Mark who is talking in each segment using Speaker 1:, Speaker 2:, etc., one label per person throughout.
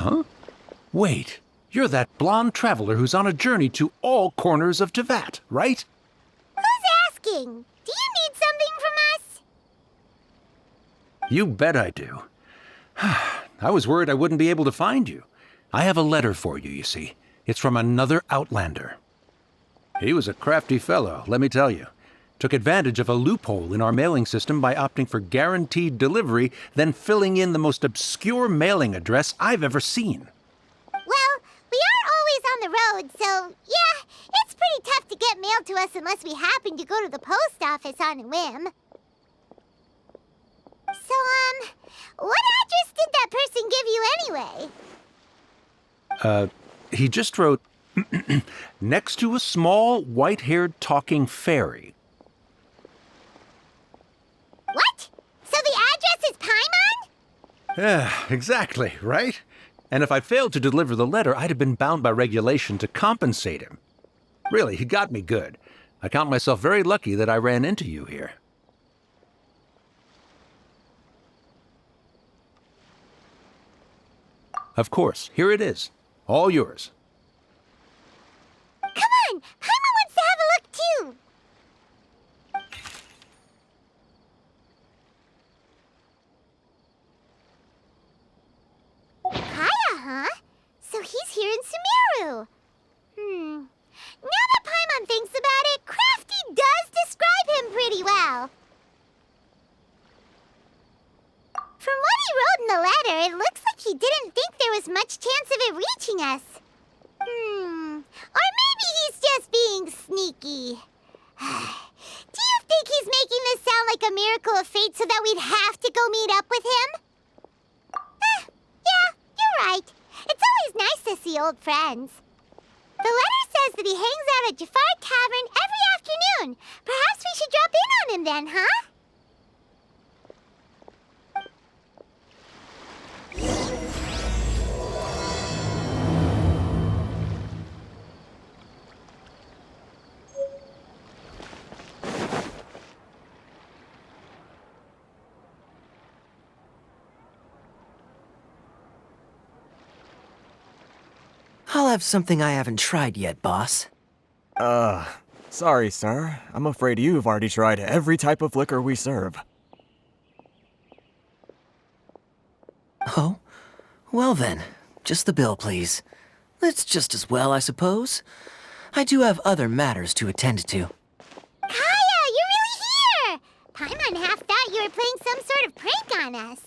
Speaker 1: Huh? Wait, you're that blonde traveler who's on a journey to all corners of Teyvat, right?
Speaker 2: Who's asking? Do you need something from us?
Speaker 1: You bet I do. I was worried I wouldn't be able to find you. I have a letter for you, you see. It's from another Outlander. He was a crafty fellow, let me tell you. Took advantage of a loophole in our mailing system by opting for guaranteed delivery, then filling in the most obscure mailing address I've ever seen.
Speaker 2: Well, we are always on the road, so yeah, it's pretty tough to get mail to us unless we happen to go to the post office on a whim. So, what address did that person give you anyway?
Speaker 1: He just wrote, next to a small, white-haired talking fairy.
Speaker 2: What? So the address is Paimon?
Speaker 1: Yeah, exactly, right? And if I failed to deliver the letter, I'd have been bound by regulation to compensate him. Really, he got me good. I count myself very lucky that I ran into you here. Of course, here it is. All yours.
Speaker 2: Come on! Paimon wants to have a look too! Kaya, huh? So he's here in Sumeru. Now that Paimon thinks about it, Crafty does describe him pretty well. From what he wrote in the letter, it looks like he didn't think there was much chance of it reaching us. Or maybe he's just being sneaky. Do you think he's making this sound like a miracle of fate so that we'd have to go meet up with him? Yeah, you're right. It's always nice to see old friends. The letter says that he hangs out at GeForce Tavern every afternoon. Perhaps we should drop in on him then, huh?
Speaker 3: I'll have something I haven't tried yet, boss.
Speaker 4: Sorry, sir. I'm afraid you've already tried every type of liquor we serve.
Speaker 3: Oh? Well then, just the bill, please. That's just as well, I suppose. I do have other matters to attend to.
Speaker 2: Kaya, you're really here! Paimon half thought you were playing some sort of prank on us.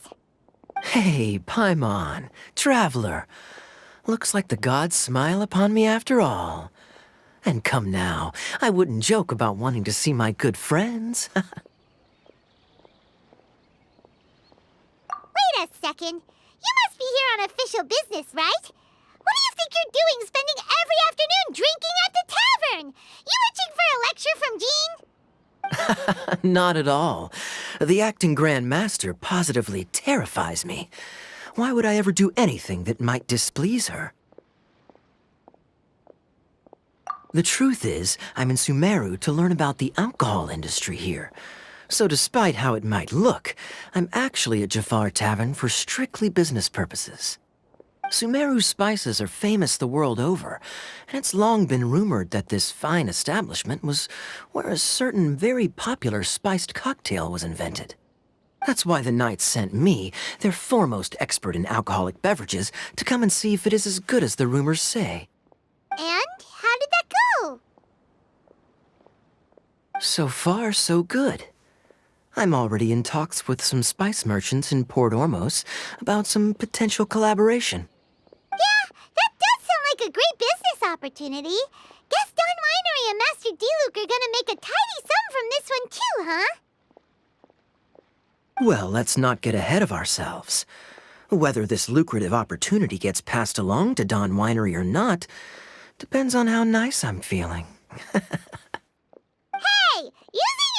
Speaker 3: Hey, Paimon, traveler. Looks like the gods smile upon me after all. And come now, I wouldn't joke about wanting to see my good friends.
Speaker 2: Wait a second. You must be here on official business, right? What do you think you're doing spending every afternoon drinking at the tavern? You itching for a lecture from Jean?
Speaker 3: Not at all. The acting Grand Master positively terrifies me. Why would I ever do anything that might displease her? The truth is, I'm in Sumeru to learn about the alcohol industry here. So despite how it might look, I'm actually at Jafar Tavern for strictly business purposes. Sumeru's spices are famous the world over, and it's long been rumored that this fine establishment was where a certain very popular spiced cocktail was invented. That's why the Knights sent me, their foremost expert in alcoholic beverages, to come and see if it is as good as the rumors say.
Speaker 2: And how did that go?
Speaker 3: So far, so good. I'm already in talks with some spice merchants in Port Ormos about some potential collaboration.
Speaker 2: Yeah, that does sound like a great business opportunity. Guess Don Winery and Master D-Luke are gonna make a tidy sum from this one too, huh?
Speaker 3: Well, let's not get ahead of ourselves. Whether this lucrative opportunity gets passed along to Don Winery or not depends on how nice I'm feeling.
Speaker 2: Hey, using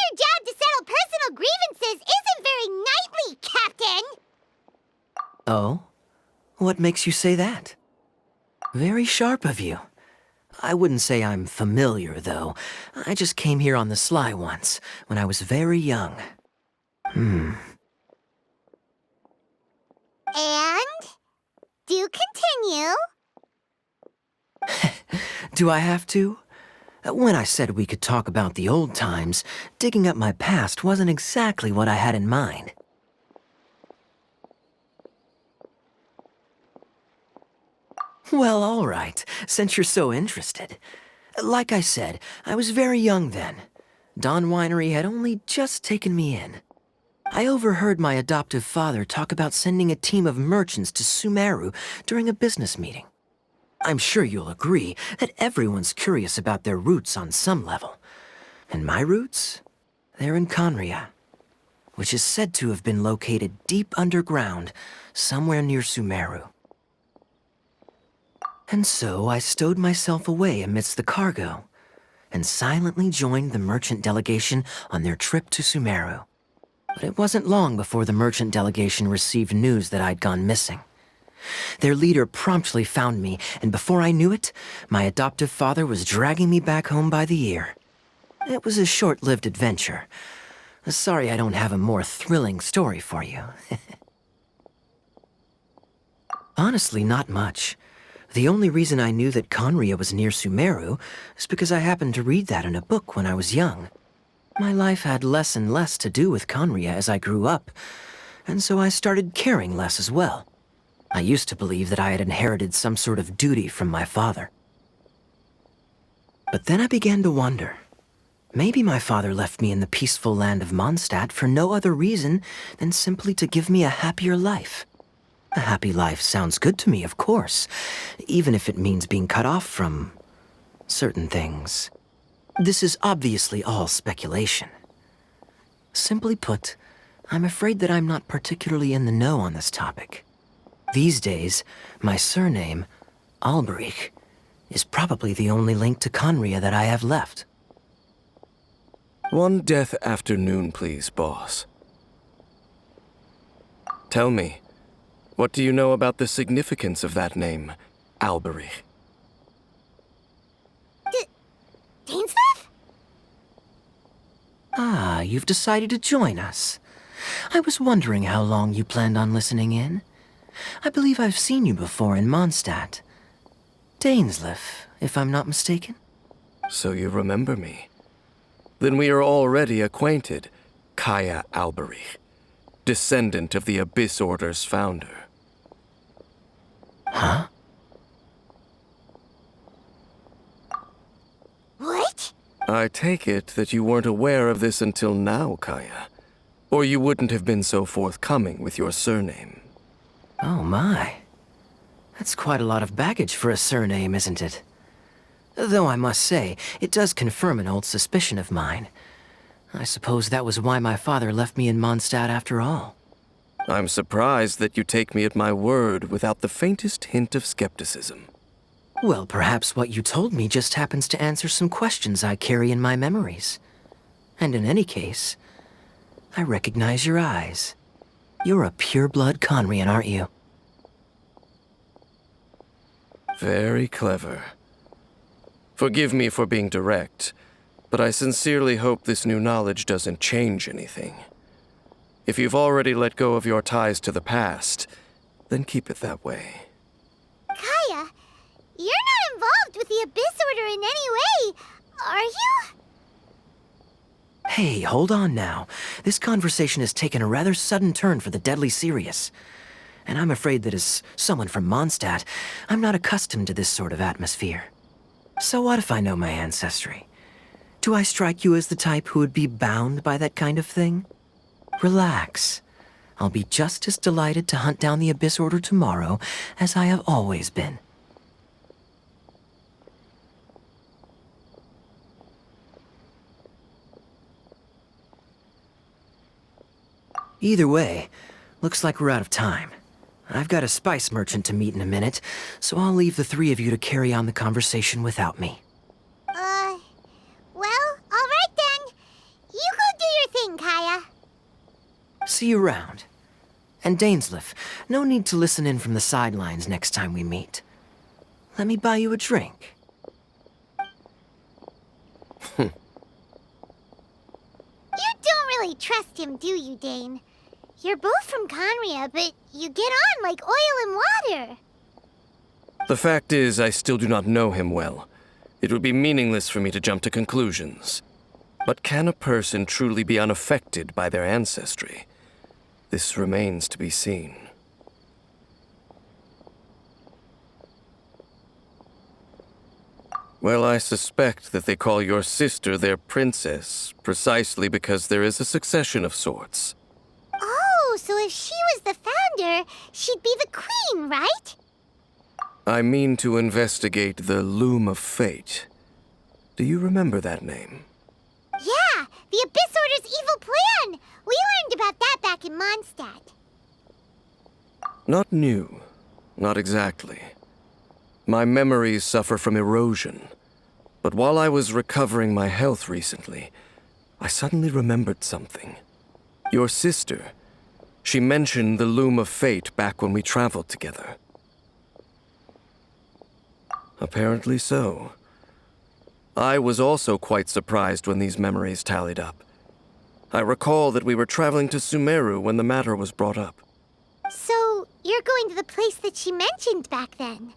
Speaker 2: your job to settle personal grievances isn't very knightly, Captain!
Speaker 3: Oh? What makes you say that? Very sharp of you. I wouldn't say I'm familiar, though. I just came here on the sly once, when I was very young.
Speaker 2: And? Do continue.
Speaker 3: Do I have to? When I said we could talk about the old times, digging up my past wasn't exactly what I had in mind. Well, all right, since you're so interested. Like I said, I was very young then. Dawn Winery had only just taken me in. I overheard my adoptive father talk about sending a team of merchants to Sumeru during a business meeting. I'm sure you'll agree that everyone's curious about their roots on some level. And my roots? They're in Conria, which is said to have been located deep underground, somewhere near Sumeru. And so I stowed myself away amidst the cargo, and silently joined the merchant delegation on their trip to Sumeru. But it wasn't long before the merchant delegation received news that I'd gone missing. Their leader promptly found me, and before I knew it, my adoptive father was dragging me back home by the ear. It was a short-lived adventure. Sorry I don't have a more thrilling story for you. Honestly, not much. The only reason I knew that Conria was near Sumeru is because I happened to read that in a book when I was young. My life had less and less to do with Conria as I grew up, and so I started caring less as well. I used to believe that I had inherited some sort of duty from my father. But then I began to wonder. Maybe my father left me in the peaceful land of Mondstadt for no other reason than simply to give me a happier life. A happy life sounds good to me, of course, even if it means being cut off from certain things. This is obviously all speculation. Simply put, I'm afraid that I'm not particularly in the know on this topic. These days, my surname, Alberich, is probably the only link to Conria that I have left.
Speaker 5: One death afternoon, please, boss. Tell me, what do you know about the significance of that name, Alberich?
Speaker 2: Dainsleif?
Speaker 3: Ah, you've decided to join us. I was wondering how long you planned on listening in. I believe I've seen you before in Mondstadt. Dainsleif, if I'm not mistaken.
Speaker 5: So you remember me. Then we are already acquainted, Kaya Alberich, descendant of the Abyss Order's founder.
Speaker 3: Huh?
Speaker 2: What?
Speaker 5: I take it that you weren't aware of this until now, Kaya. Or you wouldn't have been so forthcoming with your surname.
Speaker 3: Oh my. That's quite a lot of baggage for a surname, isn't it? Though I must say, it does confirm an old suspicion of mine. I suppose that was why my father left me in Mondstadt after all.
Speaker 5: I'm surprised that you take me at my word without the faintest hint of skepticism.
Speaker 3: Well, perhaps what you told me just happens to answer some questions I carry in my memories. And in any case, I recognize your eyes. You're a pure-blood Conrian, aren't you?
Speaker 5: Very clever. Forgive me for being direct, but I sincerely hope this new knowledge doesn't change anything. If you've already let go of your ties to the past, then keep it that way.
Speaker 2: Kaya, you're not involved with the Abyss Order in any way, are you?
Speaker 3: Hey, hold on now. This conversation has taken a rather sudden turn for the deadly serious. And I'm afraid that as someone from Mondstadt, I'm not accustomed to this sort of atmosphere. So what if I know my ancestry? Do I strike you as the type who would be bound by that kind of thing? Relax. I'll be just as delighted to hunt down the Abyss Order tomorrow as I have always been. Either way, looks like we're out of time. I've got a spice merchant to meet in a minute, so I'll leave the three of you to carry on the conversation without me.
Speaker 2: Well, all right then. You go do your thing, Kaya.
Speaker 3: See you around. And Dainsleif, no need to listen in from the sidelines next time we meet. Let me buy you a drink.
Speaker 2: You don't really trust him, do you, Dane? You're both from Conria, but you get on like oil and water.
Speaker 5: The fact is, I still do not know him well. It would be meaningless for me to jump to conclusions. But can a person truly be unaffected by their ancestry? This remains to be seen. Well, I suspect that they call your sister their princess, precisely because there is a succession of sorts.
Speaker 2: Oh, so if she was the founder, she'd be the queen, right?
Speaker 5: I mean to investigate the Loom of Fate. Do you remember that name?
Speaker 2: Yeah, the Abyss Order's evil plan! We learned about that back in Mondstadt.
Speaker 5: Not new. Not exactly. My memories suffer from erosion. But while I was recovering my health recently, I suddenly remembered something. Your sister. She mentioned the Loom of Fate back when we traveled together. Apparently so. I was also quite surprised when these memories tallied up. I recall that we were traveling to Sumeru when the matter was brought up.
Speaker 2: So, you're going to the place that she mentioned back then?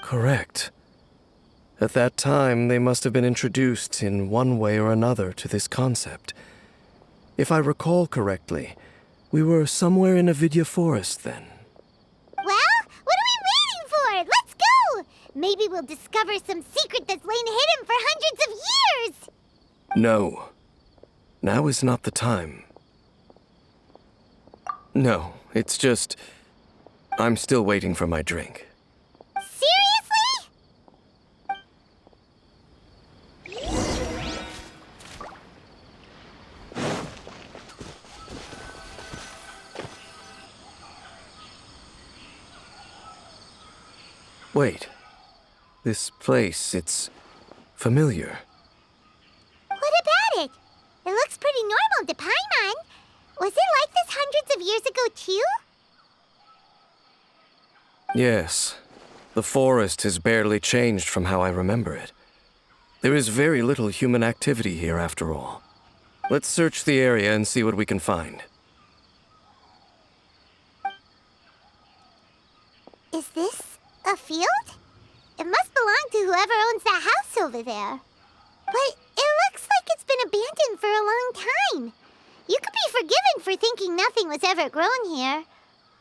Speaker 5: Correct. At that time, they must have been introduced in one way or another to this concept. If I recall correctly, we were somewhere in NVIDIA forest then.
Speaker 2: Well, what are we waiting for? Let's go! Maybe we'll discover some secret that's lain hidden for hundreds of years!
Speaker 5: No. Now is not the time. No, it's just... I'm still waiting for my drink.
Speaker 2: Seriously?
Speaker 5: Wait. This place, it's familiar.
Speaker 2: What about it? It looks pretty normal to Paimon. Was it like this hundreds of years ago, too?
Speaker 5: Yes. The forest has barely changed from how I remember it. There is very little human activity here, after all. Let's search the area and see what we can find.
Speaker 2: Is this a field? It must belong to whoever owns that house over there. But it looks like it's been abandoned for a long time. You could be forgiven for thinking nothing was ever grown here.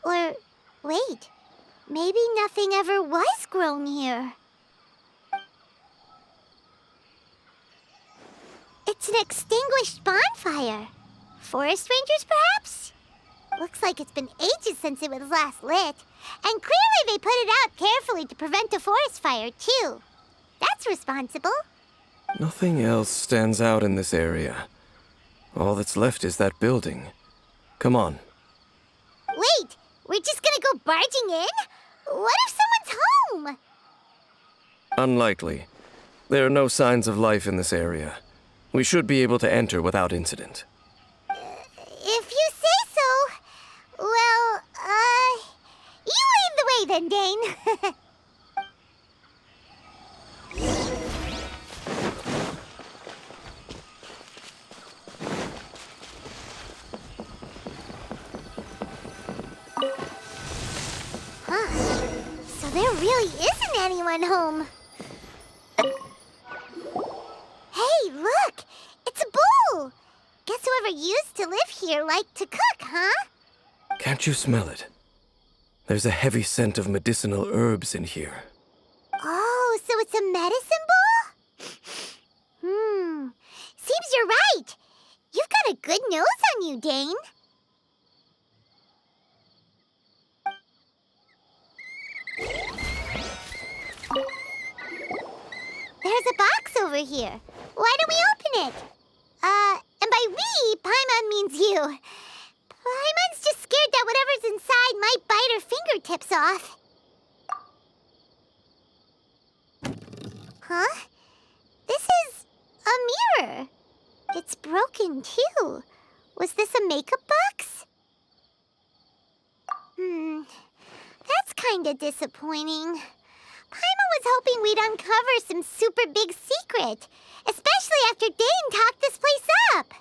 Speaker 2: Or, wait, maybe nothing ever was grown here. It's an extinguished bonfire. Forest rangers, perhaps? Looks like it's been ages since it was last lit. And clearly they put it out carefully to prevent a forest fire, too. That's responsible.
Speaker 5: Nothing else stands out in this area. All that's left is that building. Come on.
Speaker 2: Wait, we're just gonna go barging in? What if someone's home?
Speaker 5: Unlikely. There are no signs of life in this area. We should be able to enter without incident.
Speaker 2: If you say so. Well, you lead the way then, Dane. Huh. So there really isn't anyone home. Hey, look! It's a bull! Guess whoever used to live here liked to cook, huh?
Speaker 5: Can't you smell it? There's a heavy scent of medicinal herbs in here.
Speaker 2: Oh, so it's a medicine bowl? Seems you're right. You've got a good nose on you, Dane. There's a box over here. Why don't we open it? And by we, Paimon means you. Paimon's just scared that whatever's inside might bite her fingertips off. Huh? This is a mirror. It's broken, too. Was this a makeup box? That's kinda disappointing. Paimon was hoping we'd uncover some super big secret, especially after Dane talked this place up.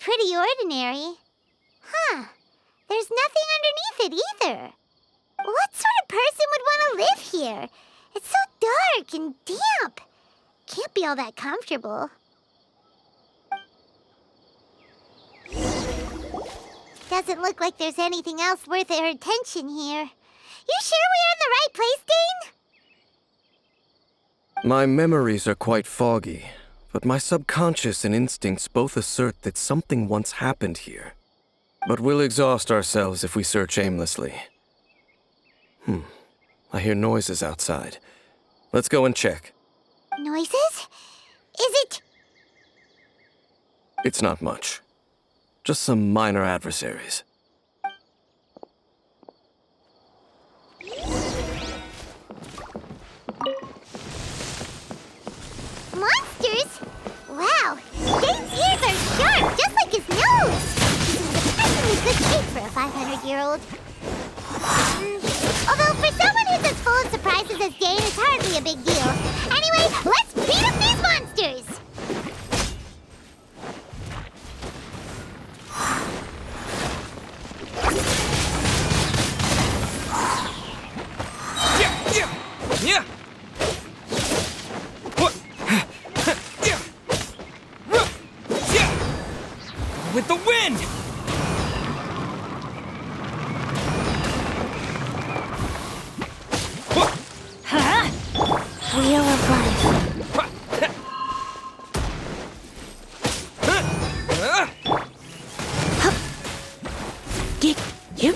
Speaker 2: pretty ordinary. Huh. There's nothing underneath it either. What sort of person would want to live here? It's so dark and damp. Can't be all that comfortable. Doesn't look like there's anything else worth our attention here. You sure we're in the right place, Dane?
Speaker 5: My memories are quite foggy, but my subconscious and instincts both assert that something once happened here. But we'll exhaust ourselves if we search aimlessly. I hear noises outside. Let's go and check.
Speaker 2: Noises? Is it...
Speaker 5: It's not much. Just some minor adversaries.
Speaker 2: Monsters? Wow, Dane's ears are sharp, just like his nose. This is a good shape for a 500-year-old. Although for someone who's as full of surprises as Dane, it's hardly a big deal. Anyway, let's beat up these monsters!
Speaker 4: Yeah! With the wind!
Speaker 2: Wheel of life.
Speaker 3: Get you.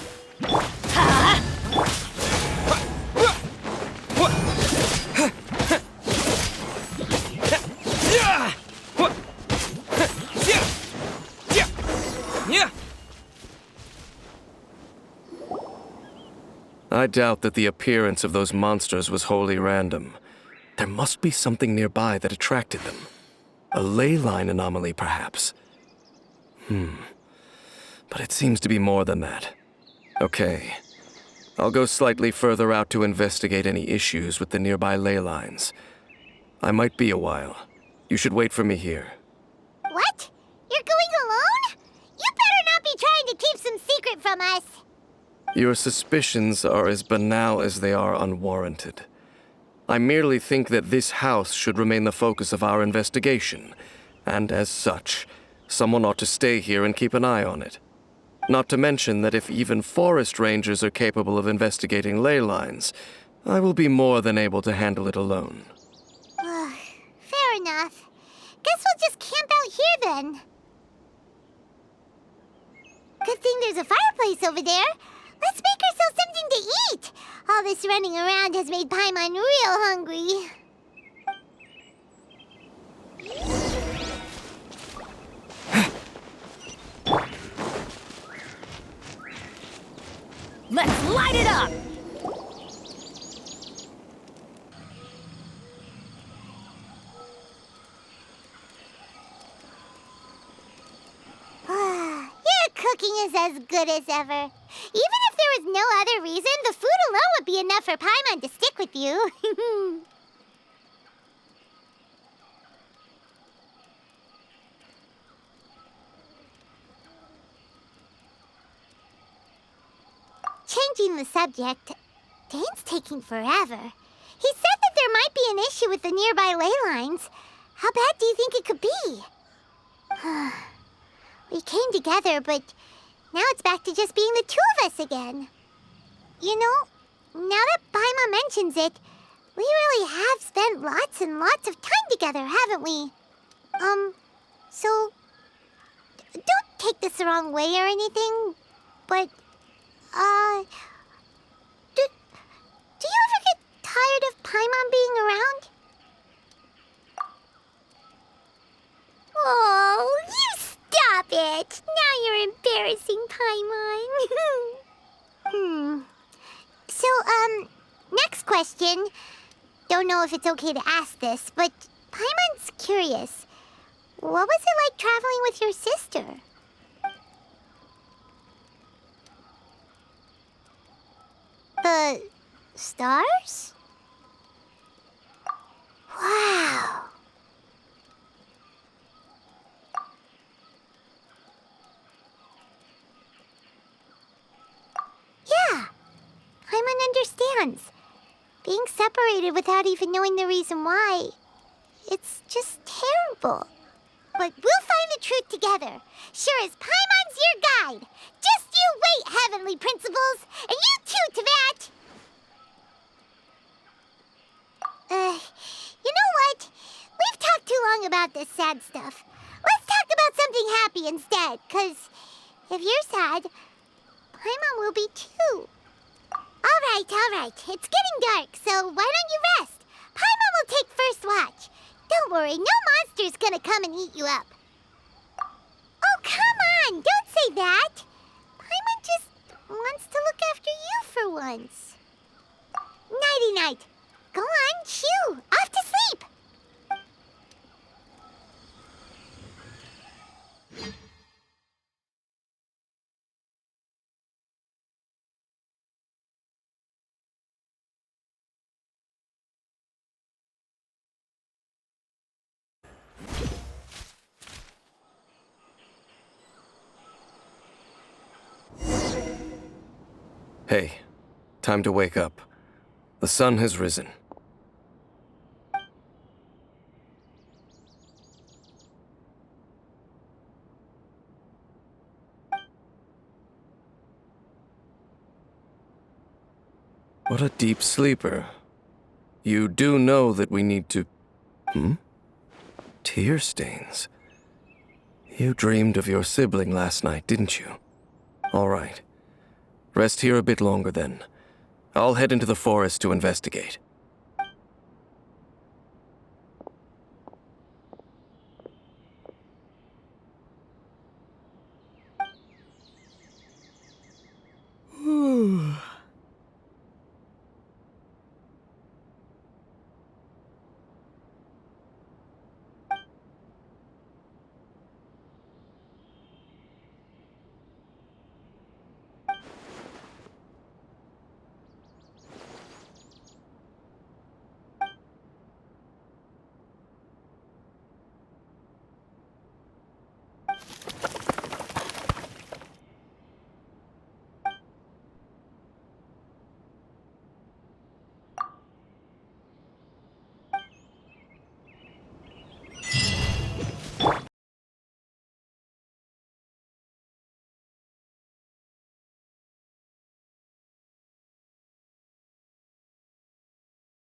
Speaker 5: I doubt that the appearance of those monsters was wholly random. There must be something nearby that attracted them. A ley line anomaly, perhaps. But it seems to be more than that. Okay. I'll go slightly further out to investigate any issues with the nearby ley lines. I might be a while. You should wait for me here.
Speaker 2: What? You're going alone? You better not be trying to keep some secret from us.
Speaker 5: Your suspicions are as banal as they are unwarranted. I merely think that this house should remain the focus of our investigation, and as such, someone ought to stay here and keep an eye on it. Not to mention that if even forest rangers are capable of investigating ley lines, I will be more than able to handle it alone.
Speaker 2: Fair enough. Guess we'll just camp out here then. Good thing there's a fireplace over there. Let's make ourselves something to eat. All this running around has made Paimon real hungry.
Speaker 6: Let's light it up!
Speaker 2: Your cooking is as good as ever. Even if there was no other reason, the food alone would be enough for Paimon to stick with you. Changing the subject, Dane's taking forever. He said that there might be an issue with the nearby ley lines. How bad do you think it could be? We came together, but now it's back to just being the two of us again. You know, now that Paimon mentions it, we really have spent lots and lots of time together, haven't we? So, don't take this the wrong way or anything, but, do you ever get tired of Paimon being around? Oh, you stop it! Now you're embarrassing Paimon. So, next question. Don't know if it's okay to ask this, but Paimon's curious. What was it like traveling with your sister? The stars? Wow. understands. Being separated without even knowing the reason why, it's just terrible. But we'll find the truth together. Sure as Paimon's your guide. Just you wait, Heavenly Principles! And you too, Teyvat! You know what? We've talked too long about this sad stuff. Let's talk about something happy instead, 'cause if you're sad, Paimon will be too. All right. It's getting dark, so why don't you rest? Paimon will take first watch. Don't worry, no monster's gonna come and eat you up. Oh, come on! Don't say that! Paimon just wants to look after you for once. Nighty-night. Go on, shoo! Off to sleep!
Speaker 5: Hey, time to wake up. The sun has risen. What a deep sleeper. You do know that we need to... Tear stains. You dreamed of your sibling last night, didn't you? All right. Rest here a bit longer then. I'll head into the forest to investigate.